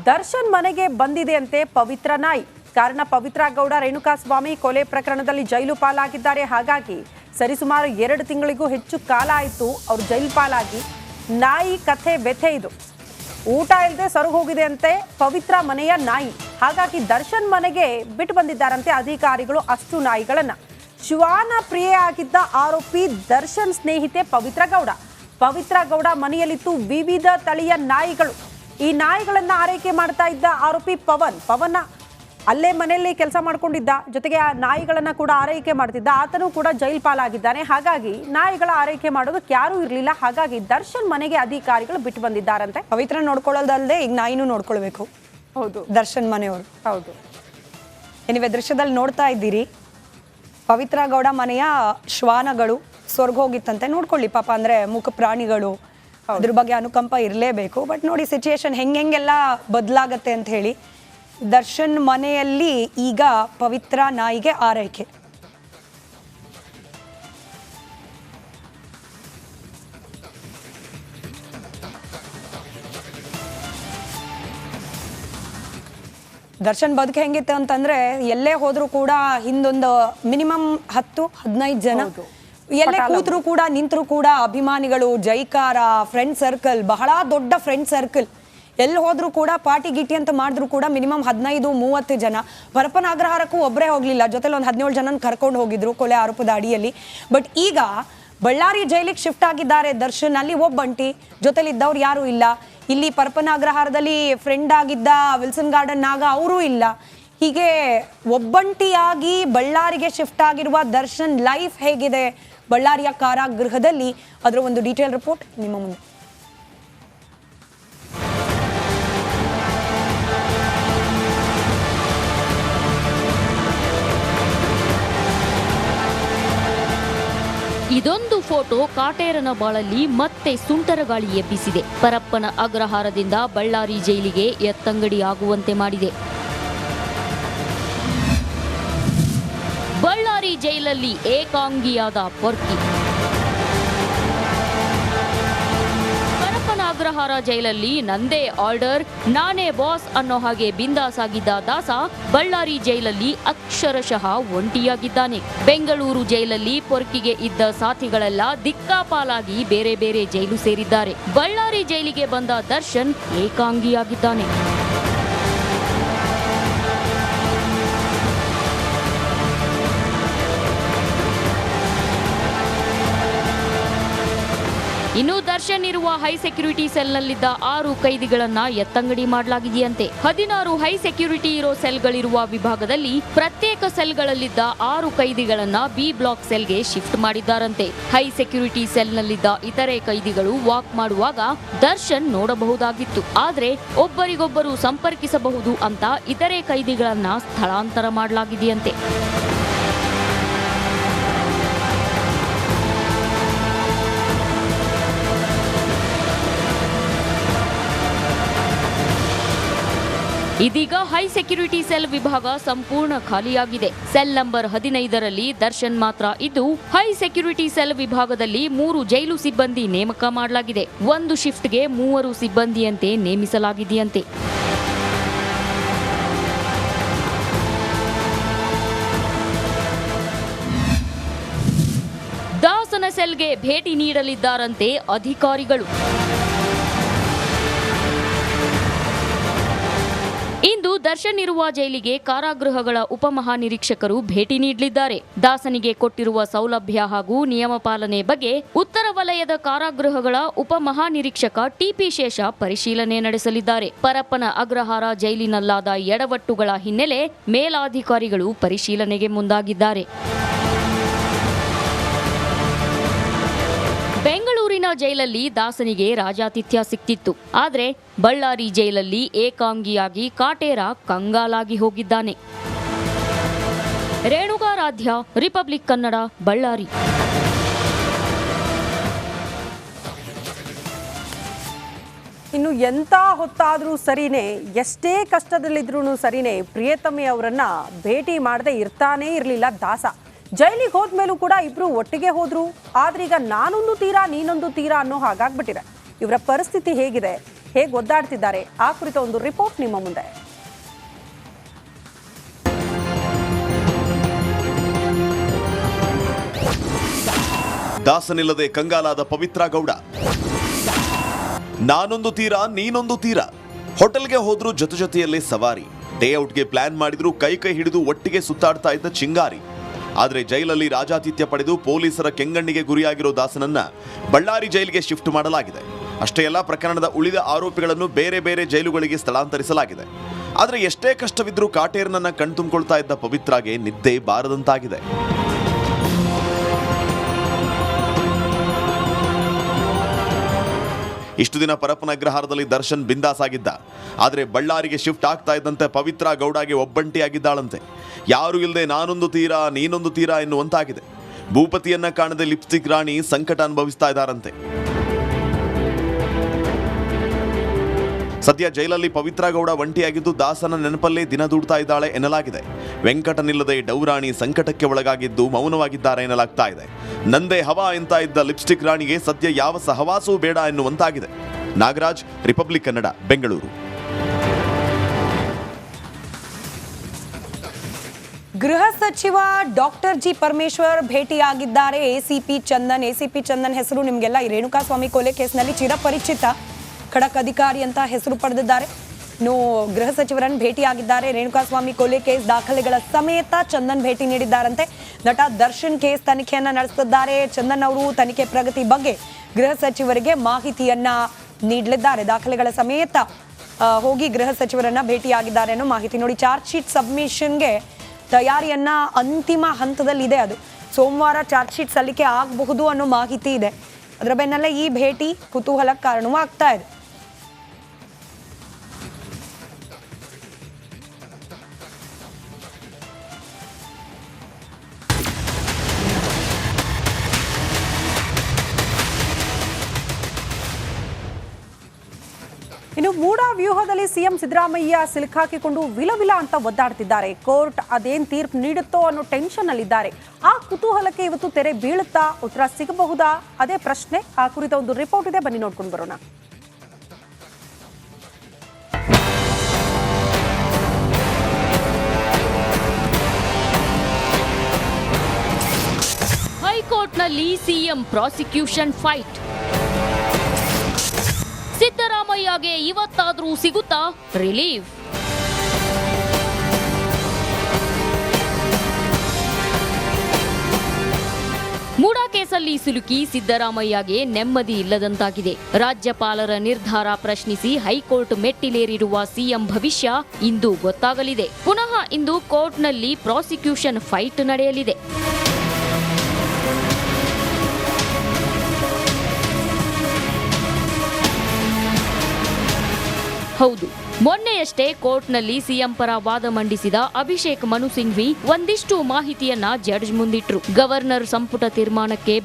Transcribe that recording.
ದರ್ಶನ್ ಮನೆಗೆ ಬಂದಿದೆ ಅಂತೆ ಪವಿತ್ರ ನಾಯಿ. ಕಾರಣ ಪವಿತ್ರ ಗೌಡ ರೇಣುಕಾಸ್ವಾಮಿ ಕೊಲೆ ಪ್ರಕರಣದಲ್ಲಿ ಜೈಲು ಪಾಲಾಗಿದ್ದಾರೆ. ಹಾಗಾಗಿ ಸರಿಸುಮಾರು 2 ತಿಂಗಳಿಗೂ ಹೆಚ್ಚು ಕಾಲ ಆಯಿತು ಅವರು ಜೈಲು ಪಾಲಾಗಿ. ನಾಯಿ ಕಥೆ ವ್ಯಥೆ ಇದು. ಊಟ ಇಲ್ಲದೆ ಸೊರಗಿ ಹೋಗಿದೆ ಅಂತೆ ಪವಿತ್ರ ಮನೆಯ ನಾಯಿ. ಹಾಗಾಗಿ ದರ್ಶನ್ ಮನೆಗೆ ಬಿಟ್ಟು ಬಂದಿದ್ದಾರಂತೆ ಅಧಿಕಾರಿಗಳು ಅಷ್ಟು ನಾಯಿಗಳನ್ನ. ಶ್ವಾನ ಪ್ರಿಯೆ ಆಗಿದ್ದ ಆರೋಪಿ ದರ್ಶನ್ ಸ್ನೇಹಿತೆ ಪವಿತ್ರ ಗೌಡ ಮನೆಯಲ್ಲಿತ್ತು ವಿವಿಧ ತಳಿಯ ನಾಯಿಗಳು. ಈ ನಾಯಿಗಳನ್ನ ಆರೈಕೆ ಮಾಡ್ತಾ ಇದ್ದ ಆರೋಪಿ ಪವನ್ ಅಲ್ಲೇ ಮನೆಯಲ್ಲಿ ಕೆಲಸ ಮಾಡ್ಕೊಂಡಿದ್ದ, ಜೊತೆಗೆ ಆ ನಾಯಿಗಳನ್ನ ಕೂಡ ಆರೈಕೆ ಮಾಡ್ತಿದ್ದ. ಆತನೂ ಕೂಡ ಜೈಲ್ ಪಾಲಾಗಿದ್ದಾನೆ. ಹಾಗಾಗಿ ನಾಯಿಗಳ ಆರೈಕೆ ಮಾಡೋದಕ್ಕೆ ಯಾರೂ ಇರಲಿಲ್ಲ. ಹಾಗಾಗಿ ದರ್ಶನ್ ಮನೆಗೆ ಅಧಿಕಾರಿಗಳು ಬಿಟ್ಟು ಬಂದಿದ್ದಾರಂತೆ. ಪವಿತ್ರ ನೋಡ್ಕೊಳ್ಳೋದಲ್ಲದೆ ಈಗ ನಾಯಿನೂ ನೋಡ್ಕೊಳ್ಬೇಕು. ಹೌದು, ದರ್ಶನ್ ಮನೆಯವರು. ಹೌದು. ಏನಿವೆ ದೃಶ್ಯದಲ್ಲಿ ನೋಡ್ತಾ ಇದ್ದೀರಿ, ಪವಿತ್ರ ಗೌಡ ಮನೆಯ ಶ್ವಾನಗಳು ಸ್ವರ್ಗೋಗಿತ್ತಂತೆ. ನೋಡ್ಕೊಳ್ಳಿ ಪಾಪ, ಅಂದ್ರೆ ಮೂಕ ಪ್ರಾಣಿಗಳು, ಅದ್ರ ಬಗ್ಗೆ ಅನುಕಂಪ ಇರಲೇಬೇಕು. ಬಟ್ ನೋಡಿ ಸಿಚುಯೇಷನ್ ಹೆಂಗೆಲ್ಲ ಬದಲಾಗತ್ತೆ ಅಂತ ಹೇಳಿ. ದರ್ಶನ್ ಮನೆಯಲ್ಲಿ ಈಗ ಪವಿತ್ರ ನಾಯಿಗೆ ಆರೈಕೆ. ದರ್ಶನ್ ಬದುಕು ಹೆಂಗಿತ್ತು ಅಂತಂದ್ರೆ, ಎಲ್ಲೇ ಹೋದ್ರು ಕೂಡ ಹಿಂದೊಂದು ಮಿನಿಮಮ್ 10-15 ಜನ, ಎಲ್ಲೇ ಕೂತ್ರು ಕೂಡ ನಿಂತರು ಕೂಡ ಅಭಿಮಾನಿಗಳು, ಜೈಕಾರ, ಫ್ರೆಂಡ್ ಸರ್ಕಲ್, ಬಹಳ ದೊಡ್ಡ ಫ್ರೆಂಡ್ ಸರ್ಕಲ್. ಎಲ್ಲಿ ಹೋದ್ರು ಕೂಡ ಪಾರ್ಟಿ ಗಿಟಿ ಅಂತ ಮಾಡಿದ್ರು ಕೂಡ ಮಿನಿಮಮ್ 15-30 ಜನ. ಪರಪ್ಪನ ಅಗ್ರಹಾರಕ್ಕೂ ಒಬ್ಬರೇ ಹೋಗ್ಲಿಲ್ಲ, ಜೊತೆಲಿ ಒಂದು 17 ಜನ ಕರ್ಕೊಂಡು ಹೋಗಿದ್ರು ಕೊಲೆ ಆರೋಪದ ಅಡಿಯಲ್ಲಿ. ಬಟ್ ಈಗ ಬಳ್ಳಾರಿ ಜೈಲಿಗೆ ಶಿಫ್ಟ್ ಆಗಿದ್ದಾರೆ ದರ್ಶನ್. ಅಲ್ಲಿ ಒಬ್ಬಂಟಿ, ಜೊತೆಲಿದ್ದವ್ರು ಯಾರು ಇಲ್ಲ. ಇಲ್ಲಿ ಪರಪ್ಪನ ಅಗ್ರಹಾರದಲ್ಲಿ ಫ್ರೆಂಡ್ ಆಗಿದ್ದ ವಿಲ್ಸನ್ ಗಾರ್ಡನ್ ನಾಗ ಅವರೂ ಇಲ್ಲ. ಹೀಗೆ ಒಬ್ಬಂಟಿಯಾಗಿ ಬಳ್ಳಾರಿಗೆ ಶಿಫ್ಟ್ ಆಗಿರುವ ದರ್ಶನ್ ಲೈಫ್ ಹೇಗಿದೆ ಬಳ್ಳಾರಿಯ ಕಾರಾಗೃಹದಲ್ಲಿ, ಅದರ ಒಂದು ಡೀಟೇಲ್ ರಿಪೋರ್ಟ್ ನಿಮ್ಮ ಮುಂದೆ. ಇದೊಂದು ಫೋಟೋ ಕಾಟೇರನ ಬಾಳಲ್ಲಿ ಮತ್ತೆ ಸುಂಟರ ಗಾಳಿ ಎಬ್ಬಿಸಿದೆ. ಪರಪ್ಪನ ಅಗ್ರಹಾರದಿಂದ ಬಳ್ಳಾರಿ ಜೈಲಿಗೆ ಎತ್ತಂಗಡಿ ಆಗುವಂತೆ ಮಾಡಿದೆ. ಬಳ್ಳಾರಿ ಜೈಲಲ್ಲಿ ಏಕಾಂಗಿಯಾದ ಪೊರ್ಕಿ. ಪರಪ್ಪನ ಅಗ್ರಹಾರ ಜೈಲಲ್ಲಿ ನಂದೇ ಆರ್ಡರ್, ನಾನೇ ಬಾಸ್ ಅನ್ನೋ ಹಾಗೆ ಬಿಂದಾಸ್ ಆಗಿದ್ದ ದಾಸ ಬಳ್ಳಾರಿ ಜೈಲಲ್ಲಿ ಅಕ್ಷರಶಃ ಒಂಟಿಯಾಗಿದ್ದಾನೆ. ಬೆಂಗಳೂರು ಜೈಲಲ್ಲಿ ಪೊರ್ಕಿಗೆ ಇದ್ದ ಸಾಥಿಗಳೆಲ್ಲ ದಿಕ್ಕಾಪಾಲಾಗಿ ಬೇರೆ ಬೇರೆ ಜೈಲು ಸೇರಿದ್ದಾರೆ. ಬಳ್ಳಾರಿ ಜೈಲಿಗೆ ಬಂದ ದರ್ಶನ್ ಏಕಾಂಗಿಯಾಗಿದ್ದಾನೆ. ಇನ್ನು ದರ್ಶನ್ ಇರುವ ಹೈ ಸೆಕ್ಯೂರಿಟಿ ಸೆಲ್ನಲ್ಲಿದ್ದ 6 ಕೈದಿಗಳನ್ನ ಎತ್ತಂಗಡಿ ಮಾಡಲಾಗಿದೆಯಂತೆ. 16 ಹೈ ಸೆಕ್ಯೂರಿಟಿ ಇರೋ ಸೆಲ್ಗಳಿರುವ ವಿಭಾಗದಲ್ಲಿ ಪ್ರತ್ಯೇಕ ಸೆಲ್ಗಳಲ್ಲಿದ್ದ 6 ಕೈದಿಗಳನ್ನ ಬಿ ಬ್ಲಾಕ್ ಸೆಲ್ಗೆ ಶಿಫ್ಟ್ ಮಾಡಿದ್ದಾರಂತೆ. ಹೈ ಸೆಕ್ಯೂರಿಟಿ ಸೆಲ್ನಲ್ಲಿದ್ದ ಇತರೆ ಕೈದಿಗಳು ವಾಕ್ ಮಾಡುವಾಗ ದರ್ಶನ್ ನೋಡಬಹುದಾಗಿತ್ತು. ಆದ್ರೆ ಒಬ್ಬರಿಗೊಬ್ಬರು ಸಂಪರ್ಕಿಸಬಹುದು ಅಂತ ಇತರೆ ಕೈದಿಗಳನ್ನ ಸ್ಥಳಾಂತರ ಮಾಡಲಾಗಿದೆಯಂತೆ. ಇದೀಗ ಹೈ ಸೆಕ್ಯೂರಿಟಿ ಸೆಲ್ ವಿಭಾಗ ಸಂಪೂರ್ಣ ಖಾಲಿಯಾಗಿದೆ. ಸೆಲ್ ನಂಬರ್ 15ರಲ್ಲಿ ದರ್ಶನ್ ಮಾತ್ರ ಇದ್ದು, ಹೈ ಸೆಕ್ಯೂರಿಟಿ ಸೆಲ್ ವಿಭಾಗದಲ್ಲಿ 3 ಜೈಲು ಸಿಬ್ಬಂದಿ ನೇಮಕ ಮಾಡಲಾಗಿದೆ. ಒಂದು ಶಿಫ್ಟ್ಗೆ 3 ಸಿಬ್ಬಂದಿಯಂತೆ ನೇಮಿಸಲಾಗಿದೆಯಂತೆ. ದಾಸನ ಸೆಲ್ಗೆ ಭೇಟಿ ನೀಡಲಿದ್ದಾರಂತೆ ಅಧಿಕಾರಿಗಳು. ಇಂದು ದರ್ಶನ್ ಇರುವ ಜೈಲಿಗೆ ಕಾರಾಗೃಹಗಳ ಉಪಮಹಾನಿರೀಕ್ಷಕರು ಭೇಟಿ ನೀಡಲಿದ್ದಾರೆ. ದಾಸನಿಗೆ ಕೊಟ್ಟಿರುವ ಸೌಲಭ್ಯ ಹಾಗೂ ನಿಯಮ ಪಾಲನೆ ಬಗ್ಗೆ ಉತ್ತರ ವಲಯದ ಕಾರಾಗೃಹಗಳ ಉಪಮಹಾನಿರೀಕ್ಷಕ ಟಿಪಿ ಶೇಷ ಪರಿಶೀಲನೆ ನಡೆಸಲಿದ್ದಾರೆ. ಪರಪ್ಪನ ಅಗ್ರಹಾರ ಜೈಲಿನಲ್ಲಾದ ಎಡವಟ್ಟುಗಳ ಹಿನ್ನೆಲೆ ಮೇಲಾಧಿಕಾರಿಗಳು ಪರಿಶೀಲನೆಗೆ ಮುಂದಾಗಿದ್ದಾರೆ. ಬೆಂಗಳೂರಿನ ಜೈಲಲ್ಲಿ ದಾಸನಿಗೆ ರಾಜಾತಿಥ್ಯ ಸಿಕ್ತಿತ್ತು. ಆದ್ರೆ ಬಳ್ಳಾರಿ ಜೈಲಲ್ಲಿ ಏಕಾಂಗಿಯಾಗಿ ಕಾಟೇರ ಕಂಗಾಲಾಗಿ ಹೋಗಿದ್ದಾನೆ. ರೇಣುಕಾರಾಧ್ಯ, ರಿಪಬ್ಲಿಕ್ ಕನ್ನಡ, ಬಳ್ಳಾರಿ. ಇನ್ನು ಎಂತ ಹೊತ್ತಾದ್ರೂ ಸರಿನೇ, ಎಷ್ಟೇ ಕಷ್ಟದಲ್ಲಿದ್ರೂ ಸರಿನೇ, ಪ್ರಿಯತಮೆ ಅವರನ್ನ ಭೇಟಿ ಮಾಡದೆ ಇರ್ತಾನೇ ಇರಲಿಲ್ಲ ದಾಸ. ಜೈಲಿಗೆ ಹೋದ್ಮೇಲೂ ಕೂಡ ಇಬ್ರು ಒಟ್ಟಿಗೆ ಹೋದ್ರು. ಆದ್ರೀಗ ನಾನೊಂದು ತೀರಾ ನೀನೊಂದು ತೀರಾ ಅನ್ನೋ ಹಾಗಾಗ್ಬಿಟ್ಟಿದೆ. ಇವರ ಪರಿಸ್ಥಿತಿ ಹೇಗಿದೆ, ಹೇಗೆ ಒದ್ದಾಡ್ತಿದ್ದಾರೆ ಆ ಕುರಿತ ಒಂದು ರಿಪೋರ್ಟ್ ನಿಮ್ಮ ಮುಂದೆ. ದಾಸನಿಲ್ಲದೆ ಕಂಗಾಲಾದ ಪವಿತ್ರ ಗೌಡ. ನಾನೊಂದು ತೀರ ನೀನೊಂದು ತೀರ. ಹೋಟೆಲ್ಗೆ ಹೋದ್ರು ಜೊತೆಯಲ್ಲೇ ಸವಾರಿ. ಡೇ ಔಟ್ಗೆ ಪ್ಲಾನ್ ಮಾಡಿದ್ರು ಕೈ ಹಿಡಿದು ಒಟ್ಟಿಗೆ ಸುತ್ತಾಡ್ತಾ ಇದ್ದ ಚಿಂಗಾರಿ. ಆದರೆ ಜೈಲಲ್ಲಿ ರಾಜಾತಿಥ್ಯ ಪಡೆದು ಪೊಲೀಸರ ಕೆಂಗಣ್ಣಿಗೆ ಗುರಿಯಾಗಿರೋ ದಾಸನನ್ನ ಬಳ್ಳಾರಿ ಜೈಲಿಗೆ ಶಿಫ್ಟ್ ಮಾಡಲಾಗಿದೆ. ಅಷ್ಟೇ ಅಲ್ಲ, ಪ್ರಕರಣದ ಉಳಿದ ಆರೋಪಿಗಳನ್ನು ಬೇರೆ ಬೇರೆ ಜೈಲುಗಳಿಗೆ ಸ್ಥಳಾಂತರಿಸಲಾಗಿದೆ. ಆದರೆ ಎಷ್ಟೇ ಕಷ್ಟವಿದ್ರೂ ಕಾಟೇರನನ್ನ ಕಣ್ತುಂಬಿಕೊಳ್ತಾ ಇದ್ದ ಪವಿತ್ರಾಗೆ ನಿದ್ದೆ ಬಾರದಂತಾಗಿದೆ. ಇಷ್ಟು ದಿನ ಪರಪ್ಪನ ಅಗ್ರಹಾರದಲ್ಲಿ ದರ್ಶನ್ ಬಿಂದಾಸ್ ಆಗಿದ್ದ. ಆದರೆ ಬಳ್ಳಾರಿಗೆ ಶಿಫ್ಟ್ ಆಗ್ತಾ ಇದ್ದಂತೆ ಪವಿತ್ರ ಗೌಡಗೆ ಒಬ್ಬಂಟಿಯಾಗಿದ್ದಾಳಂತೆ. ಯಾರು ಇಲ್ಲದೆ ನಾನೊಂದು ತೀರಾ ನೀನೊಂದು ತೀರಾ ಎನ್ನುವಂತಾಗಿದೆ. ಭೂಪತಿಯನ್ನ ಕಾಣದೆ ಲಿಪ್ಸ್ಟಿಕ್ ರಾಣಿ ಸಂಕಟ ಅನುಭವಿಸ್ತಾ ಇದ್ದಾರಂತೆ. ಸದ್ಯ ಜೈಲಲ್ಲಿ ಪವಿತ್ರ ಗೌಡ ಒಂಟಿಯಾಗಿದ್ದು ದಾಸನ ನೆನಪಲ್ಲೇ ದಿನ ದೂಡ್ತಾ ಇದ್ದಾಳೆ ಎನ್ನಲಾಗಿದೆ. ವೆಂಕಟನಿಲ್ಲದೆ ಡೌರಾಣಿ ಸಂಕಟಕ್ಕೆ ಒಳಗಾಗಿದ್ದು ಮೌನವಾಗಿದ್ದಾರೆ ಎನ್ನಲಾಗ್ತಾ ಇದೆ. ನಂದೇ ಹವಾ ಎಂತ ಇದ್ದ ಲಿಪ್ಸ್ಟಿಕ್ ರಾಣಿಗೆ ಸದ್ಯ ಯಾವ ಸಹವಾಸವೂ ಬೇಡ ಎನ್ನುವಂತಾಗಿದೆ. ನಾಗರಾಜ್, ರಿಪಬ್ಲಿಕ್ ಕನ್ನಡ, ಬೆಂಗಳೂರು. ಗೃಹ ಸಚಿವ ಡಾಕ್ಟರ್ ಜಿ ಪರಮೇಶ್ವರ್ ಭೇಟಿಯಾಗಿದ್ದಾರೆ ಎಸಿಪಿ ಚಂದನ್. ಎಸಿಪಿ ಚಂದನ್ ಹೆಸರು ನಿಮಗೆಲ್ಲ ಈ ರೇಣುಕಾಸ್ವಾಮಿ ಕೊಲೆ ಕೇಸ್ನಲ್ಲಿ ಚಿರಪರಿಚಿತ. ಖಡಕ್ ಅಧಿಕಾರಿ ಅಂತ ಹೆಸರು ಪಡೆದಿದ್ದಾರೆ. ಇನ್ನು ಗೃಹ ಸಚಿವರನ್ನು ಭೇಟಿಯಾಗಿದ್ದಾರೆ. ರೇಣುಕಾಸ್ವಾಮಿ ಕೊಲೆ ಕೇಸ್ ದಾಖಲೆಗಳ ಸಮೇತ ಚಂದನ್ ಭೇಟಿ ನೀಡಿದ್ದಾರಂತೆ. ನಟ ದರ್ಶನ್ ಕೇಸ್ ತನಿಖೆಯನ್ನ ನಡೆಸುತ್ತಿದ್ದಾರೆ. ಚಂದನ್ ಅವರು ತನಿಖೆ ಪ್ರಗತಿ ಬಗ್ಗೆ ಗೃಹ ಸಚಿವರಿಗೆ ಮಾಹಿತಿಯನ್ನ ನೀಡಲಿದ್ದಾರೆ. ದಾಖಲೆಗಳ ಸಮೇತ ಹೋಗಿ ಗೃಹ ಸಚಿವರನ್ನ ಭೇಟಿಯಾಗಿದ್ದಾರೆ ಅನ್ನೋ ಮಾಹಿತಿ. ನೋಡಿ, ಚಾರ್ಜ್ ಶೀಟ್ ಸಬ್ಮಿಷನ್ಗೆ ತಯಾರಿಯನ್ನ ಅಂತಿಮ ಹಂತದಲ್ಲಿದೆ. ಅದು ಸೋಮವಾರ ಚಾರ್ಜ್ ಶೀಟ್ ಸಲ್ಲಿಕೆ ಆಗಬಹುದು ಅನ್ನೋ ಮಾಹಿತಿ ಇದೆ. ಅದರ ಬೆನ್ನಲ್ಲೇ ಈ ಭೇಟಿ ಕುತೂಹಲಕ್ಕೆ ಕಾರಣವೂ ಆಗ್ತಾ ಇದೆ. ಇನ್ನು ಮೂಡಾ ವ್ಯೂಹದಲ್ಲಿ ಸಿಎಂ ಸಿದ್ದರಾಮಯ್ಯ ಸಿಲುಕಾಕಿಕೊಂಡು ವಿಲವಿಲ ಅಂತ ಒದ್ದಾಡ್ತಿದ್ದಾರೆ. ಕೋರ್ಟ್ ಅದೇನ್ ತೀರ್ಪು ನೀಡುತ್ತೋ ಅನ್ನೋ ಟೆನ್ಷನ್ ಅಲ್ಲಿದ್ದಾರೆ. ಆ ಕುತೂಹಲಕ್ಕೆ ಇವತ್ತು ತೆರೆ ಬೀಳುತ್ತಾ, ಉತ್ತರ ಸಿಗಬಹುದಾ, ಅದೇ ಪ್ರಶ್ನೆ. ಆ ಕುರಿತ ಒಂದು ರಿಪೋರ್ಟ್ ಇದೆ, ಬನ್ನಿ ನೋಡ್ಕೊಂಡು ಬರೋಣ. ಹೈಕೋರ್ಟ್ನಲ್ಲಿ ಸಿಎಂ ಪ್ರಾಸಿಕ್ಯೂಷನ್ ಫೈಟ್. ಸಿದ್ದರಾಮಯ್ಯಗೆ ಇವತ್ತಾದ್ರೂ ಸಿಗುತ್ತಾ ರಿಲೀಫ್? ಮೂಡಾ ಕೇಸಲ್ಲಿ ಸಿಲುಕಿ ಸಿದ್ದರಾಮಯ್ಯಗೆ ನೆಮ್ಮದಿ ಇಲ್ಲದಂತಾಗಿದೆ. ರಾಜ್ಯಪಾಲರ ನಿರ್ಧಾರ ಪ್ರಶ್ನಿಸಿ ಹೈಕೋರ್ಟ್ ಮೆಟ್ಟಿಲೇರಿರುವ ಸಿಎಂ ಭವಿಷ್ಯ ಇಂದು ಗೊತ್ತಾಗಲಿದೆ. ಪುನಃ ಇಂದು ಕೋರ್ಟ್ನಲ್ಲಿ ಪ್ರಾಸಿಕ್ಯೂಷನ್ ಫೈಟ್ ನಡೆಯಲಿದೆ. ಹೌದು, ಮೊನ್ನೆಯಷ್ಟೇ ಕೋರ್ಟ್ನಲ್ಲಿ ಸಿಎಂ ಪರ ವಾದ ಮಂಡಿಸಿದ ಅಭಿಷೇಕ್ ಮನು ಸಿಂಘ್ವಿ ಒಂದಿಷ್ಟು ಮಾಹಿತಿಯನ್ನ ಜಡ್ಜ್ ಮುಂದಿಟ್ರು. ಗವರ್ನರ್ ಸಂಪುಟ ತೀರ್ಮಾನಕ್ಕೆ